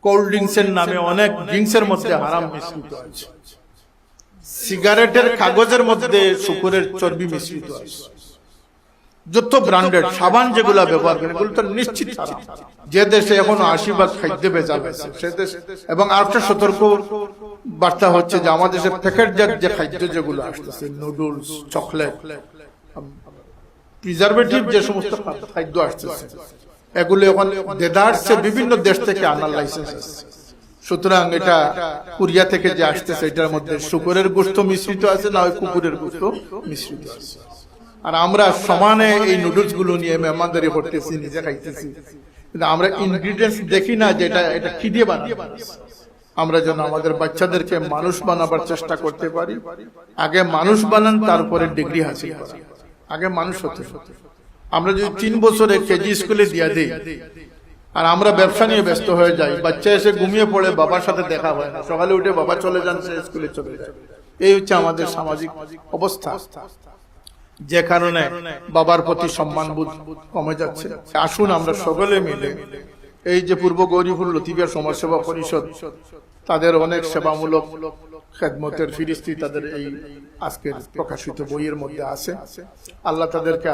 Cold ড্রিঙ্কসের নামে অনেক ড্রিঙ্কসের মধ্যে হারাম মিশ্রিত আছে, সিগারেটের কাগজের মধ্যে শূকরের চর্বি মিশ্রিত আছে, যত ব্র্যান্ডেড সাবান যেগুলা ব্যবহার করেন এগুলো তো নিশ্চিত হারাম। যে দেশে এখন 80% খাদ্য ভেজাল আছে সে দেশ, এবং আরেকটা সতর্ক বার্তা হচ্ছে যে আমাদের দেশে প্যাকেটজাত যে খাদ্য যেগুলো আসতেছে, নুডলস, চকলেট, প্রিজারভেটিভ যে সমস্ত খাদ্য আসতেছে এগুলো এখন দেদারসে বিভিন্ন দেশ থেকে আনার লাইসেন্স আছে। সুতরাং এটা কোরিয়া থেকে যে আসতেছে এটার মধ্যে শুকরের গোশত মিশ্রিত আছে, না ওই কুকুরের গোশত মিশ্রিত আছে। আর আমরা সমানে এই নুডলস গুলো নিয়ে মেহমানদারি করতেছি, নিজে খাইতেছি, কিন্তু আমরা ইনগ্রিডিয়েন্টস দেখি না যে এটা কি দিয়ে বানানো। আমরা যেন আমাদের বাচ্চাদেরকে মানুষ বানাবার চেষ্টা করতে পারি। আগে মানুষ বানান, তারপরে ডিগ্রি হাসিল করেন, আগে মানুষ হতে। আমরা যদি 3 বছরে কেজি স্কুলে দিয়ে দিই আর আমরা ব্যবসা নিয়ে ব্যস্ত হয়ে যাই, বাচ্চা এসে ঘুমিয়ে পড়ে, বাবার সাথে দেখা হয় না, সকালে উঠে বাবা চলে যান, সে স্কুলে চলে যায়। এই হচ্ছে আমাদের সামাজিক অবস্থা, যে কারণে বাবার প্রতি সম্মানবোধ কমে যাচ্ছে। আসুন আমরা সকলে মিলে এই যে পূর্ব গৌরীপুর লতিফিয়া সমাজসেবা পরিষদ, তাদের অনেক সেবামূলক খেদমতের ফিরিস্তি তাদের এই আজকের প্রকাশিত বইয়ের মধ্যে আছে। আল্লাহ তাদেরকে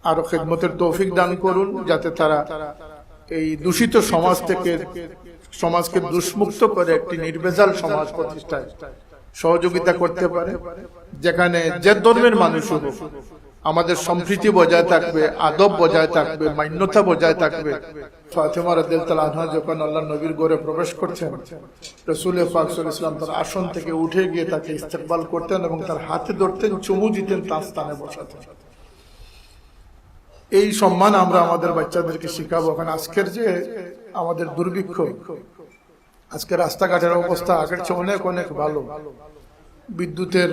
আরো খেদমতের তৌফিক দান করুন, যাতে তারা এই দূষিত সমাজ থেকে সমাজকে দুষ্মুক্ত করে একটি নির্ভেজাল সমাজ প্রতিষ্ঠায় সহযোগিতা করতে পারে, যেখানে যে ধর্মের মানুষ হোক আমাদের সম্প্রীতি বজায় থাকবে, আদব বজায় থাকবে, মান্যতা বজায় থাকবে। ফাতেমা রাদিয়াল্লাহু আনহা যখন আল্লাহর নবীর ঘরে প্রবেশ করছেন, রাসূল পাক সাল্লাল্লাহু আলাইহি ওয়াসাল্লাম তার আসন থেকে উঠে গিয়ে তাকে ইস্তেকবাল করতেন এবং তার হাতে ধরতেন, চুমু দিতেন, তার স্থানে বসাতেন। এই সম্মান আমরা আমাদের বাচ্চাদেরকে শিখাবো। এখন আজকের যে আমাদের দুর্ভিক্ষ, আজকে রাস্তাঘাটের অবস্থা আগের চেয়ে অনেক অনেক ভালো, বিদ্যুতের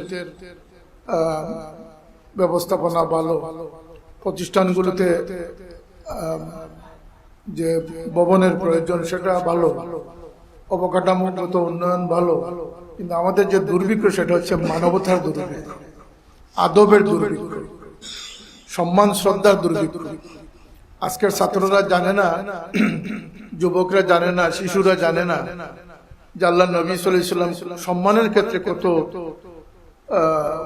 ব্যবস্থাপনা ভালো, প্রতিষ্ঠানগুলোতে যে ভবনের প্রয়োজন সেটা ভালো, অবকাঠামোগত উন্নয়ন ভালো, কিন্তু আমাদের যে দুর্ভিক্ষ সেটা হচ্ছে মানবতার দুর্ভিক্ষ, আদবের দুর্ভিক্ষ, সম্মান শ্রদ্ধার দুর্ভিক্ষ। আজকের ছাত্ররা জানে না, যুবকরা জানে না, শিশুরা জানে না যে আল্লাহ নবী সাল্লাল্লাহু আলাইহি ওয়াসাল্লাম সম্মানের ক্ষেত্রে কত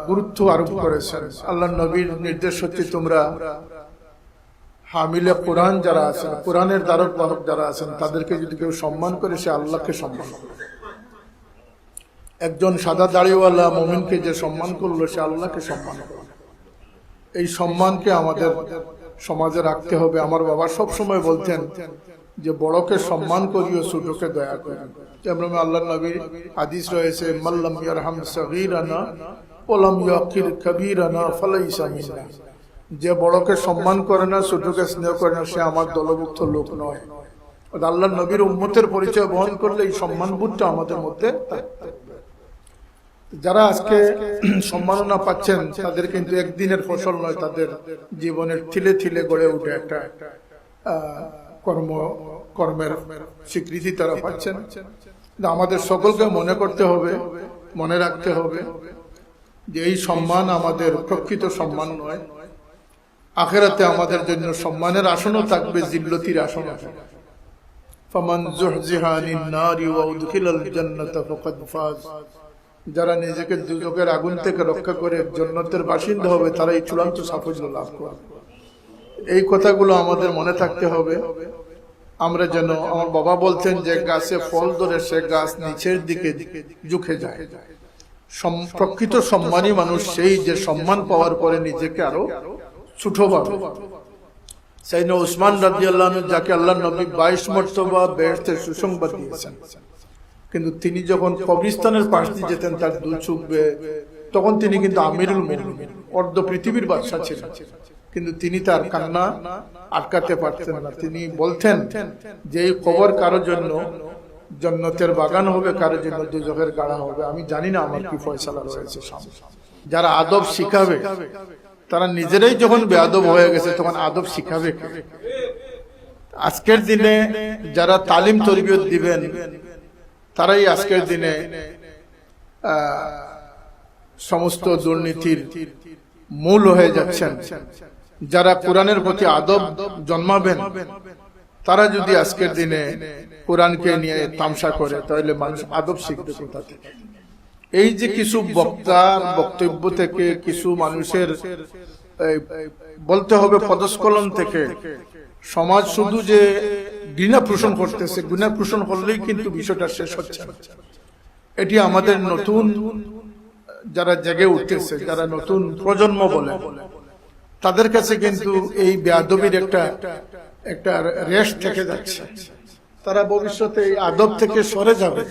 গুরুত্ব আরোপ করেছেন। আল্লাহ নবীর নির্দেশ হচ্ছে তোমরা হামিলে কোরআন যারা আছেন, কোরআনের দ্বারক বাহক যারা আছেন, তাদেরকে যদি কেউ সম্মান করে সে আল্লাহকে সম্মান করে। একজন সাদা দাড়িওয়ালা মুমিনকে যে সম্মান করলো সে আল্লাহকে সম্মান করে। এই সম্মানকে আমাদের সমাজে রাখতে হবে। আমার বাবা সব সময় বলতেন যে বড়কে সম্মান করিও, ছোটকে দয়া করি। যেমন আল্লাহর নবীর হাদিস রয়েছে, মাল্লাম ইয়ারহাম সগীরানা ওয়ালাম ইয়াকির কবীরানা ফালাইসা মিন্না। যে বড়কে সম্মান করে না, ছোটকে স্নেহ করে না, সে আমার দলভুক্ত লোক নয়। আল্লাহর নবীর উম্মতের পরিচয় বহন করলে এই সম্মানবোধটা আমাদের মধ্যে থাকবে। যারা আজকে সম্মাননা পাচ্ছেন তাদের কিন্তু একদিনের ফসল নয়, তাদের জীবনের থিলে থিলে গড়ে উঠে একটা কর্মের স্বীকৃতি তারা পাচ্ছেন। আমাদের সকলকে মনে করতে হবে, মনে রাখতে হবে যে এই সম্মান আমাদের প্রকৃত সম্মান নয়। আখিরাতে আমাদের জন্য সম্মানের আসনও থাকবে, জিল্লতির আসন আছে। ফামান যুহজিহা আনিন নারি ওয়া উদখিলাল জান্নাতা ফাকাদ ফাজ। যারা নিজেকে দুজকের আগুন থেকে রক্ষা করে জান্নাতের বাসিন্দা হবে, তারা এই চূড়ান্ত সাফল্য লাভ করবে। এই কথাগুলো আমাদের মনে থাকতে হবে। আমরা যেন, আমার বাবা বলতেন যে গাছে ফল ধরে সে গাছ নিচের দিকে ঝুঁকে যায়। প্রকৃত সম্মানী মানুষ সেই যে সম্মান পাওয়ার পরে নিজেকে আরো ছোট ভাবে। সাইয়েদনা উসমান রাদিয়াল্লাহু আনহু, যাকে আল্লাহর নবী 22 মর্তবা বেহেশতের সুসংবাদ দিয়েছেন, কিন্তু তিনি যখন কবরস্থানের পাশ দিয়ে যেতেন তার দুধ চুকবে, তখন তিনি কিন্তু আমিরুল মুমিনিন, অর্ধ পৃথিবীর বাদশা ছিলেন, কিন্তু তিনি তার কান্না আটকাতে পারতেন না। তিনি বলতেন যে এই কবর কারোর জন্য জান্নাতের বাগান হবে, কারোর জন্য দুজকের গাড়া হবে। আমি জানি না আমার কি ফয়সালা রয়েছে সামনে। যারা আদব শিখাবে তারা নিজেরাই যখন বেআদব হয়ে গেছে তখন আদব শিখাবে কে? আজকের দিনে যারা তালিম তরবিয়ত দিবেন তারাই আজকের দিনে সমস্ত দুর্নীতির মূল হয়ে যাচ্ছেন। যারা কোরআনের প্রতি আদব জন্মাবেন তারা যদি আজকের দিনে কোরআনকে নিয়ে তামসা করে তাহলে মানুষ আদব শিখবে কোথা থেকে? এই যে কিছু বক্তার বক্তব্য থেকে, কিছু মানুষের বলতে হবে পদস্খলন থেকে সমাজ শুধু যে ঘৃণা পোষণ করতেছে, ঘৃণা পোষণ করলেই কিন্তু বিষয়টা শেষ হচ্ছে না। এটি আমাদের নতুন যারা জেগে উঠতেছে, যারা নতুন প্রজন্ম বলে, তাদের কাছে কিন্তু এই বেয়াদবির একটা রেশ থেকে যাচ্ছে। তারা ভবিষ্যতে এই আদব থেকে সরে যাবে।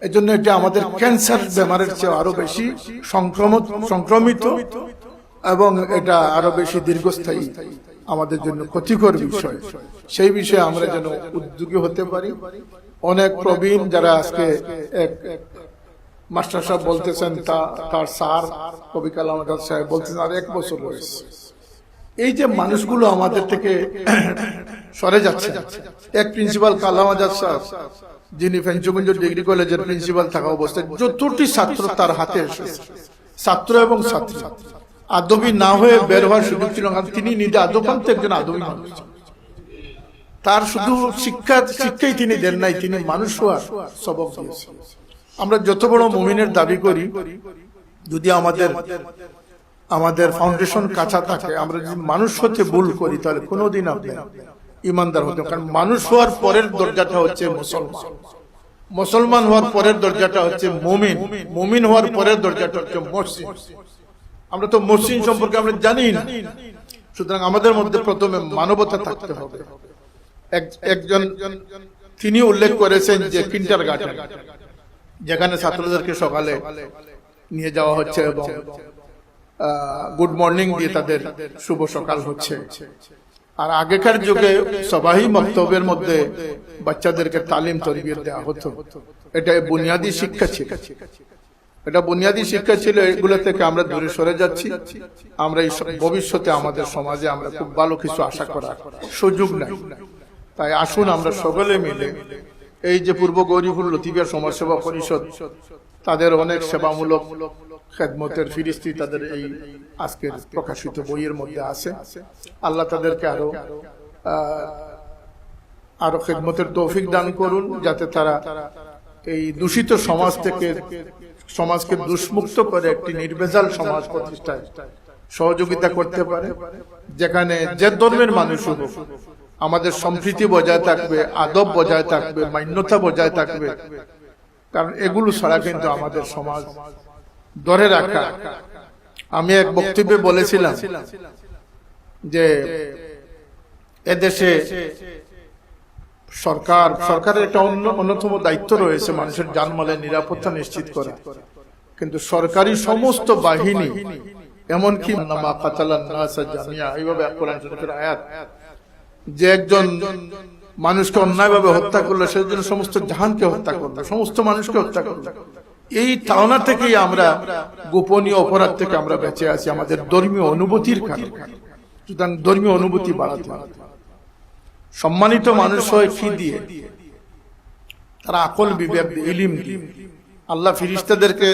এই জন্য এটা আমাদের ক্যান্সার বেমারের চেয়ে আরো বেশি সংক্রমিত এবং এটা আরো বেশি দীর্ঘস্থায়ী আমাদের জন্য ক্ষতিকর বিষয়। সেই বিষয়ে আমরা যেন উদ্যোগী হতে পারি। অনেক প্রবীণ যারা আজকে এক মাস্টার সাহেব বলতেছেন, তার স্যার কবি কালাম আজাদ সাহেব বলতেছেন আর 1 বছর বয়স। এই যে মানুষগুলো আমাদের থেকে সরে যাচ্ছে, এক প্রিন্সিপাল কালাম আজাদ সাহেব, যিনি ফেঞ্চুগঞ্জ ডিগ্রি কলেজের প্রিন্সিপাল থাকা অবস্থায় যতটি ছাত্র তার হাতে এসেছে, ছাত্র এবং ছাত্রী, আদবি না হয়ে বের হওয়ার সুযোগ ছিল না। তিনি নিজে আদবান্ত একজন আদবি মানুষ। তার শুধু শিক্ষাই তিনি দেন নাই, তিনি মানুষ হওয়ার সবক দিয়েছেন। আমরা যত বড় মুমিনের দাবি করি, যদি আমাদের ফাউন্ডেশন কাঁচা থাকে, আমরা যদি মানুষ হতে ভুল করি, তাহলে কোনোদিন আপনি ইমানদার হতে, কারণ মানুষ হওয়ার পরের দরজাটা হচ্ছে মুসলমান, মুসলমান হওয়ার পরের দরজাটা হচ্ছে মুমিন, মুমিন হওয়ার পরের দরজাটা হচ্ছে মুহসিন। আমরা তো মুহসিন সম্পর্কে আমরা জানি না। সুতরাং আমাদের মধ্যে প্রথমে মানবতা থাকতে হবে। একজন তিনি উল্লেখ করেছেন যে কিন্ডারগার্টেন, যেখানে ছাত্রদেরকে সকালে নিয়ে যাওয়া হচ্ছে এবং গুড মর্নিং দিয়ে তাদের শুভ সকাল হচ্ছে। আর আগেকার যুগে সবাই মক্তবের মধ্যে বাচ্চাদেরকে তালিম তরবিয়ত দেওয়া হতো। এটা বুনিয়াদী শিক্ষা ছিল, এটা বুনিয়াদী শিক্ষা ছিল। এগুলো থেকে আমরা দূরে সরে যাচ্ছি। আমরা এই ভবিষ্যতে আমাদের সমাজে আমরা খুব ভালো কিছু আশা করার সুযোগ নাই। তাই আসুন আমরা সকলে মিলে এই যে পূর্ব গৌরীপুর লতিফিয়া সমাজসেবা পরিষদ, তাদের অনেক সেবামূলক খেদমতের ফিরিস্তি তাদের এই আজকের প্রকাশিত বইয়ের মধ্যে আছে। আল্লাহ তাদেরকে আরো খেদমতের তৌফিক দান করুন, যাতে তারা এই দূষিত সমাজ থেকে সমাজকে দুষ্মুক্ত করে একটি নির্ভেজাল সমাজ প্রতিষ্ঠায় সহযোগিতা করতে পারে, যেখানে যে ধর্মের মানুষ হোক আমাদের সম্প্রীতি বজায় থাকবে, আদব বজায় থাকবে, মান্যতা বজায় থাকবে। কারণ এগুলো ছাড়া কিন্তু আমাদের সমাজ ধরে রাখা। আমি এক বক্তব্যে বলেছিলাম যে এদেশে সরকারের একটা অন্যতম দায়িত্ব রয়েছে মানুষের জানমালের নিরাপত্তা নিশ্চিত করা, কিন্তু সরকারি সমস্ত বাহিনী এমনকি এইভাবে কোরআন শরীফের আয়াত, যে একজন মানুষকে অন্যায়ভাবে হত্যা করলো সেজন্য সমস্ত জাহানকে হত্যা করলো, সমস্ত মানুষকে হত্যা করলো। এই তাড়না থেকেই আমরা গোপনীয় অপরাধ থেকে আমরা বেঁচে আছি আমাদের ধর্মীয় অনুভূতির কারণে। সুতরাং ধর্মীয় অনুভূতি বাড়াতে হবে। সম্মানিত মানুষ হয় কি দিয়ে? তারা আকল বিবেক দিয়ে, ইলম দিয়ে। আল্লাহ ফিরিস্তাদেরকে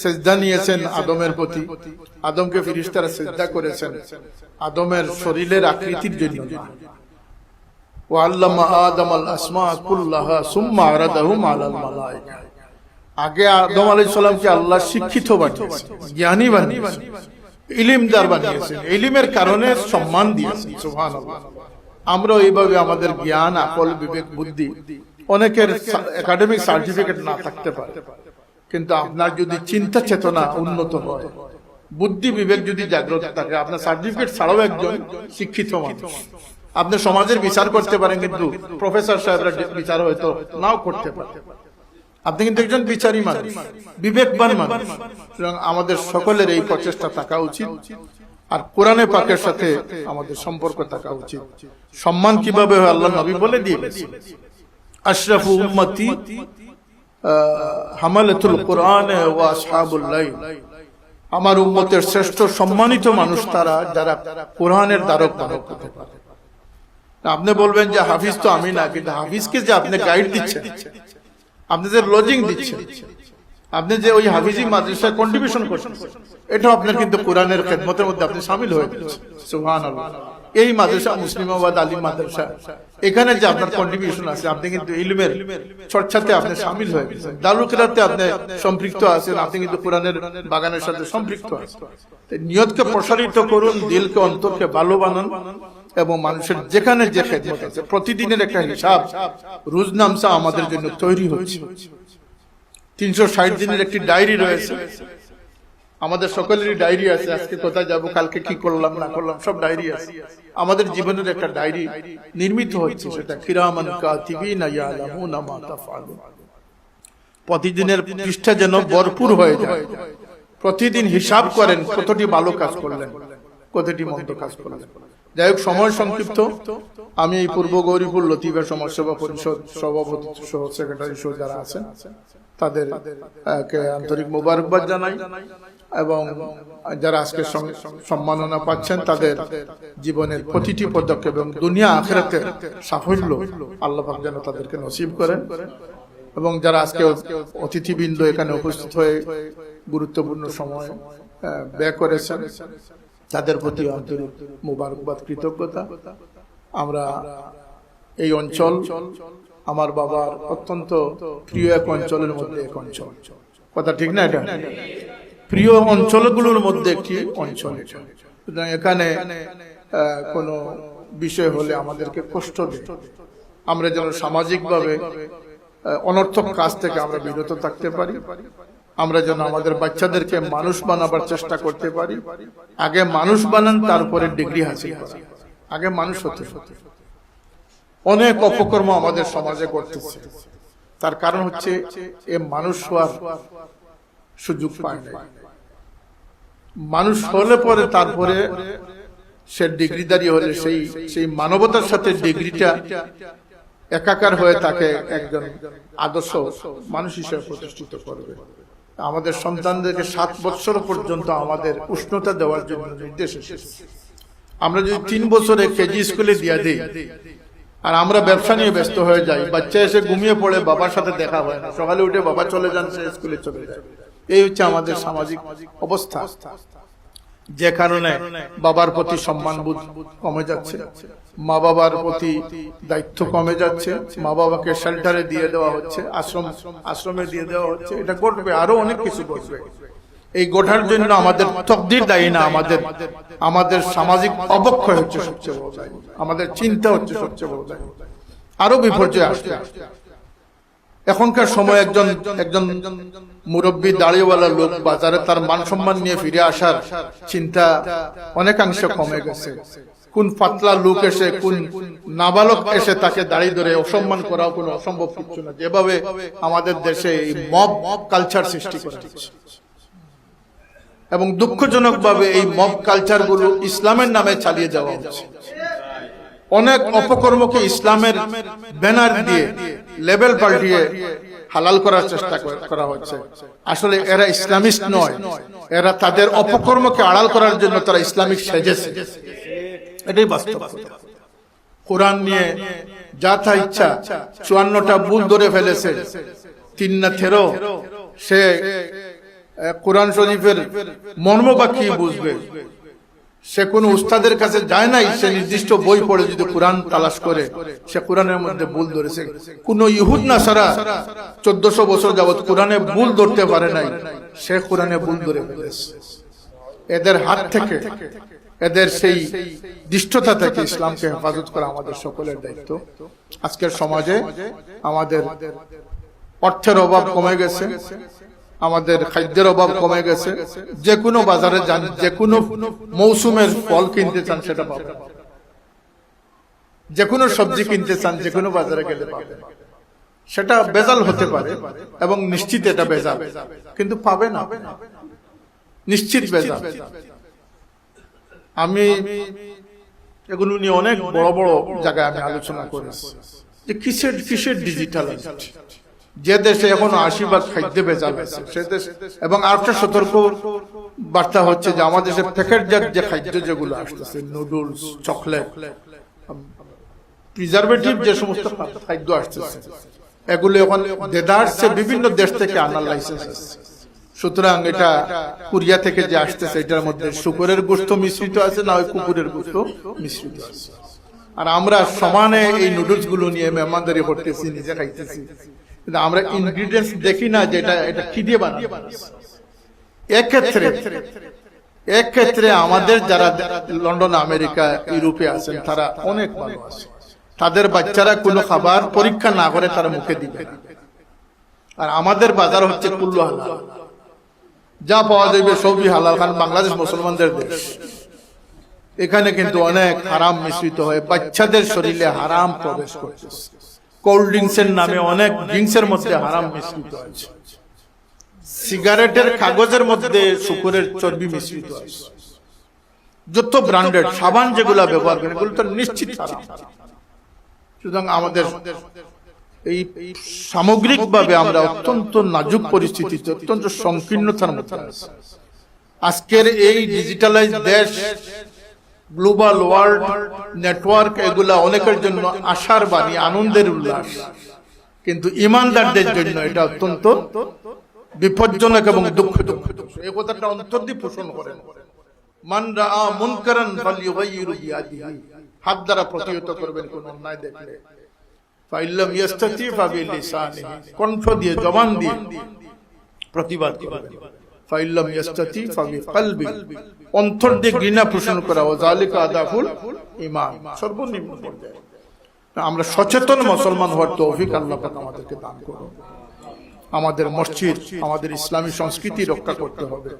সেজদা নিয়েছেন আদমের প্রতি, আদমকে ফিরিস্তারা সেজদা করেছেন আদমের শরীরের আকৃতির জন্য। ওয়াল্লামা আদমাল আসমা কুল্লাহা সুম্মা আরাদাহুম আলাল মালায়েকা। আগে আদম আলাইহিস সালামকে আল্লাহ শিক্ষিত বানিয়েছেন, জ্ঞানী বানিয়েছেন, ইলমদার বানিয়েছেন, ইলমের কারণে সম্মান দিয়েছেন। সুবহানাল্লাহ। আমরা এইভাবে আমাদের জ্ঞান, আকল, বিবেক, বুদ্ধি, অনেকের একাডেমিক সার্টিফিকেট না থাকতে পারে, কিন্তু আপনার যদি চিন্তা চেতনা উন্নত হয়, বুদ্ধি বিবেক যদি জাগ্রত থাকে, আপনার সার্টিফিকেট ছাড়াও একজন শিক্ষিত মানুষ। আপনি সমাজের বিচার করতে পারেন, কিন্তু প্রফেসর সাহেবরা বিচার হয়তো নাও করতে পারে। আপনি কিন্তু একজন বিচারী মানুষ, বিবেকবান মানুষ। সুতরাং আমাদের সকলের এই প্রচেষ্টা থাকা উচিত। আর কোরআনে পাকের সাথে আমাদের সম্পর্ক থাকা উচিত। সম্মান কিভাবে হয় আল্লাহ নবী বলে দিয়েছেন, আশরাফু উম্মতি হামালাতুল কোরআন ওয়া আসহাবুল লাইল। আমার উম্মতের শ্রেষ্ঠ সম্মানিত মানুষ তারা যারা কোরআনের ধারক বাহক হতে পারে। আপনি বলবেন যে হাফিজ তো আমি না, কিন্তু হাফিজকে যে আপনি গাইড দিচ্ছেন, আপনি যে লজিং দিচ্ছেন, আপনি যে ওই হাফিজি মাদ্রাসায় কন্ট্রিবিউশন করছেন, এটা আপনার কিন্তু কোরআনের খেদমতের মধ্যে আপনি শামিল হয়ে গেছেন। সুবহানাল্লাহ। এই মাদ্রাসা মুসলিমাবাদ আলী মাদ্রাসা, এখানে যে আপনার কন্ট্রিবিউশন আছে, আপনি কিন্তু ইলমের চর্চাতে আপনি শামিল হয়ে গেছেন, দারুল কিরাতে আপনি সম্পৃক্ত আছেন, আপনি কিন্তু কোরআনের বাগানের সাথে সম্পৃক্ত আছেন। নিয়তকে প্রসারিত করুন, দিলকে অন্তরকে ভালো বানান, এবং মানুষের যেখানে যে খেদমত আছে প্রতিদিনের একটা হিসাব রোজনামসা আমাদের জন্য তৈরি হচ্ছে। 360 দিনের একটি ডায়েরি রয়েছে, আমাদের সকলেরই ডায়েরি আছে, আজকে কোথায় যাব, কালকে কি করলাম না করলাম সব ডায়েরি আছে। আমাদের জীবনের একটা ডায়েরি নির্মিত হচ্ছে, সেটা কিরামান কাতিবিনা ইয়ালামুনা মা তাফআলুন। প্রতিদিনের পৃষ্ঠা যেন ভরপুর হয়ে যায়, প্রতিদিন হিসাব করেন কতটি ভালো কাজ করলেন, কতটি মন্দ কাজ করলেন। যাই হোক, সময় সংক্ষিপ্ত, আমি এই পূর্ব গৌরীপুর লতিফা সমাজসেবা পরিষদ সভাপতি সহ সেক্রেটারি সহ যারা আছেন তাদের আন্তরিক মোবারকবাদ জানাই, এবং যারা আজকে সম্মাননা পাচ্ছেন তাদের জীবনের প্রতিটি পদক্ষেপ এবং দুনিয়া আখিরাতের সাফল্য আল্লাহ পাক যেন তাদেরকে নসিব করেন। এবং যারা আজকে অতিথিবৃন্দ এখানে উপস্থিত হয়ে গুরুত্বপূর্ণ সময় ব্যয় করেছেন তাদের প্রতি আন্তরিক মোবারকবাদ, কৃতজ্ঞতা। আমরা এই অঞ্চল আমার বাবার অত্যন্ত প্রিয় এক অঞ্চলের মধ্যে এক অঞ্চল, কথা ঠিক না? এটা প্রিয় অঞ্চলগুলোর মধ্যে একটি অঞ্চল। সুতরাং এখানে কোনো বিষয় হলে আমাদেরকে কষ্ট দেয়, আমরা যেন সামাজিকভাবে অনর্থক কাজ থেকে আমরা বিরত থাকতে পারি, আমরা যেন আমাদের বাচ্চাদেরকে মানুষ বানাবার চেষ্টা করতে পারি। আগে মানুষ বানান, তারপরে ডিগ্রি হাসিল করা, আগে মানুষ হতে হতে। অনেক অপকর্ম আমাদের সমাজে করতেছে, তার কারণ হচ্ছে এ মানুষ হওয়ার সুযোগ পায় না। মানুষ হলে পরে তারপরে সে ডিগ্রিদারি হলে সেই মানবতার সাথে ডিগ্রিটা একাকার হয়ে তাকে একজন আদর্শ মানুষ হিসেবে প্রতিষ্ঠিত করবে। আমাদের সন্তানদেরকে 7 বছর পর্যন্ত আমাদের উষ্ণতা দেওয়ার জন্য নির্দেশ এসেছে। আমরা যদি 3 বছরে কেজি স্কুলে দিয়ে দিই আর আমরা ব্যবসা নিয়ে ব্যস্ত হয়ে যাই, বাচ্চা এসে ঘুমিয়ে পড়ে, বাবার সাথে দেখা হয় না, সকালে উঠে বাবা চলে যান, সে স্কুলে চলে যায়। এই হচ্ছে আমাদের সামাজিক অবস্থা, যে কারণে বাবার প্রতি সম্মানবোধ কমে যাচ্ছে, মা বাবার প্রতি দায়িত্ব কমে যাচ্ছে, মা বাবাকে শেল্টারে দিয়ে দেওয়া হচ্ছে, আশ্রমে দিয়ে দেওয়া হচ্ছে। এটা ঘটবে, আরো অনেক কিছু ঘটবে। এই গোটার জন্য আমাদের তকদির দায়ী না, আমাদের সামাজিক অবক্ষয় হচ্ছে সবচেয়ে বড় দায়ী, আমাদের চিন্তা হচ্ছে সবচেয়ে বড় দায়ী। আরো বিপর্যয় আসবে। এখনকার সময় একজন মুরব্বী দাড়িওয়ালা লোক বাজারে তার মান সম্মান নিয়ে ফিরে আসার চিন্তা অনেকাংশে কমে গেছে। কোন পাতলা লোক এসে, কোন নাবালক এসে তাকে দাড়ি ধরে অসম্মান করাও কোনো অসম্ভব কিছু না। যেভাবে আমাদের দেশে এই মব কালচার সৃষ্টি করা হচ্ছে, এবং দুঃখজনক ভাবে এই মব কালচার গুলো ইসলামের নামে চালিয়ে যাওয়া হচ্ছে। অনেক অপকর্মকে ইসলামের ব্যানার দিয়ে লেবেল পাল্টিয়ে হালাল করার চেষ্টা করা হচ্ছে। আসলে এরা ইসলামিস্ট নয়, এরা তাদের অপকর্মকে আড়াল করার জন্য তারা ইসলামিক সেজেছে, এটাই বাস্তব। কোরআন নিয়ে যা তা ইচ্ছা 54টা ভুল ধরে ফেলেছে, 3 না 13। সে কোরআন শরীফের মর্ম বা কি বুঝবে? সে কোন উস্তাদের কাছে যায় নাই, সে নির্দিষ্ট বই পড়ে যদি কোরআন তালাশ করে সে কোরআনের মধ্যে ভুল ধরেছে। কোন ইহুদ নাসারা 1400 বছর যাবত কোরআনে ভুল ধরতে পারে নাই, সে কোরআনে ভুল ধরে ফেলেছে। এদের হাত থেকে, এদের সেই দৃষ্টতা থেকে ইসলামকে হেফাজত করা আমাদের সকলের দায়িত্ব। আজকের সমাজে আমাদের অর্থের অভাব কমে গেছে, আমাদের খাদ্যের অভাব কমে গেছে। যে কোনো বাজারে যান, যে কোনো মৌসুমের ফল কিনতে চান সেটা পাবেন, যে কোনো সবজি কিনতে চান যে কোনো বাজারে গেলে পাবেন। সেটা ভেজাল হতে পারে এবং নিশ্চিত এটা ভেজাল, কিন্তু পাবে না, নিশ্চিত ভেজাল। আমি এগুলো নিয়ে অনেক বড় বড় জায়গায় আমি আলোচনা করেছি যে কিসের ডিজিটাল। যে দেশে এখন 80% খাদ্য ভেজাল আছে সে দেশ, এবং আরেকটা সতর্ক বার্তা হচ্ছে যে আমাদের দেশে প্যাকেটজাত যে খাদ্য যেগুলো আসতেছে, নুডলস, চকলেট, প্রিজারভেটিভ যে সমস্ত খাদ্য আসতেছে, এগুলো এখন দেদারসে বিভিন্ন দেশ থেকে আনার লাইসেন্স আছে। সুতরাং এটা কোরিয়া থেকে যে আসতেছে এটার মধ্যে শুকরের গোশত মিশ্রিত আছে, না ওই কুকুরের গোশত মিশ্রিত আছে। আর আমরা সমানে এই নুডলস গুলো নিয়ে মেহমানদারি করতেছি, নিজে খাইতেছি, কিন্তু আমরা ইনগ্রিডিয়েন্টস দেখি না যে এটা কি দিয়ে বানানো। এক ক্ষেত্রে আমাদের যারা লন্ডন, আমেরিকা, ইউরোপে আছেন তারা অনেক ভালো আছে, তাদের বাচ্চারা কোনো খাবার পরীক্ষা না করে তারা মুখে দিবে না। আর আমাদের বাজার হচ্ছে কুল্লু হালাল, যা পাওয়া যাবে সবই হালাল, কারণ বাংলাদেশ মুসলমানদের দেশ। এখানে কিন্তু অনেক হারাম মিশ্রিত হয়ে বাচ্চাদের শরীরে হারাম প্রবেশ করতেছে। কোল্ড ড্রিঙ্কস এর নামে অনেক ড্রিঙ্কস এর মধ্যে হারাম মিশ্রিত আছে, সিগারেটের কাগজের মধ্যে শুকরের চর্বি মিশ্রিত আছে, যত ব্র্যান্ডেড সাবান যেগুলা ব্যবহার করে এগুলো তো নিশ্চিত হারাম। সুতরাং আমাদের এই সামগ্রিকভাবে আমরা অত্যন্ত নাজুক পরিস্থিতিতে, অত্যন্ত সংকীর্ণতার মধ্যে আছি। আজকের এই ডিজিটালাইজ দেশ, গ্লোবাল ওয়ার্ল্ড নেটওয়ার্ক, এগুলা অনেকের জন্য আশার বাণী, আনন্দের উল্লাস, কিন্তু ইমানদারদের জন্য এটা অত্যন্ত বিপজ্জনক এবং দুঃখ। এই কথাটা অন্তর দিয়ে পোষণ করেন, মান রাআ মুনকারান ফালইউগাইয়িরু বিয়াদিহি, হাত দ্বারা প্রতিহত করবেন কোন অন্যায় দেখলে, ফাইল্লাম ইয়াস্তাতি ফাবিলিসানিহি, কণ্ঠ দিয়ে, জবান দিয়ে প্রতিবাদ করবেন, ফাইল্লাম ইয়াস্তাতি ফাবিকলবি, অন্তর দিয়ে ঘৃণা পোষণ করা, ওয়াযালিকা আদাফুল ঈমান, সর্বনিম্ন পর্যায়ে। আমরা সচেতন মুসলমান হওয়ার তৌফিক আল্লাহ পাক আমাদেরকে দান করুন। আমাদের মসজিদ, আমাদের ইসলামী সংস্কৃতি রক্ষা করতে হবে,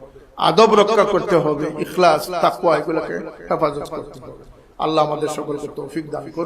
আদব রক্ষা করতে হবে, ইখলাস, তাকওয়া এগুলোকে হেফাজত করতে হবে। আল্লাহ আমাদের সকলকে তৌফিক দান করুন।